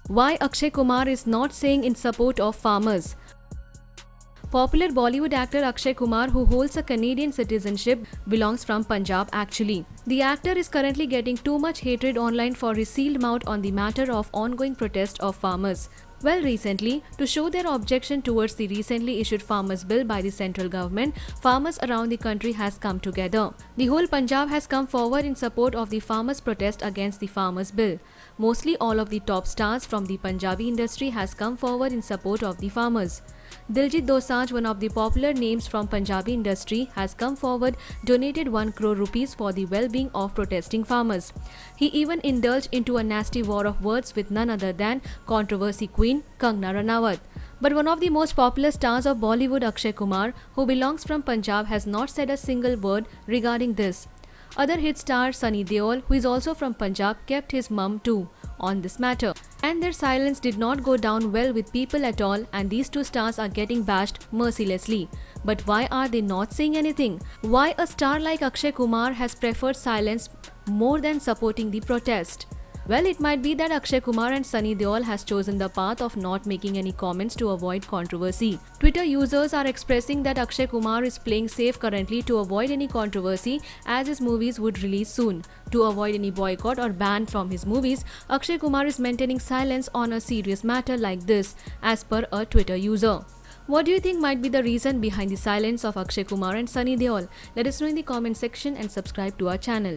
Why Akshay Kumar is not saying in support of farmers. Popular Bollywood actor Akshay Kumar, who holds a Canadian citizenship, belongs from Punjab actually. The actor is currently getting too much hatred online for his sealed mouth on the matter of ongoing protest of farmers. Well, recently, to show their objection towards the recently issued farmers bill by the central government, farmers around the country has come together. The whole Punjab has come forward in support of the farmers' protest against the farmers bill. Mostly all of the top stars from the Punjabi industry has come forward in support of the farmers. Diljit Dosanjh, one of the popular names from Punjabi industry, has come forward, donated 1 crore rupees for the well-being of protesting farmers. He even indulged into a nasty war of words with none other than controversy queen Kangana Ranaut. But one of the most popular stars of Bollywood, Akshay Kumar, who belongs from Punjab, has not said a single word regarding this. Other hit star Sunny Deol, who is also from Punjab, kept his mum too on this matter. And their silence did not go down well with people at all, and these two stars are getting bashed mercilessly. But why are they not saying anything? Why a star like Akshay Kumar has preferred silence more than supporting the protest? Well, it might be that Akshay Kumar and Sunny Deol has chosen the path of not making any comments to avoid controversy. Twitter users are expressing that Akshay Kumar is playing safe currently to avoid any controversy as his movies would release soon. To avoid any boycott or ban from his movies, Akshay Kumar is maintaining silence on a serious matter like this, as per a Twitter user. What do you think might be the reason behind the silence of Akshay Kumar and Sunny Deol? Let us know in the comment section and subscribe to our channel.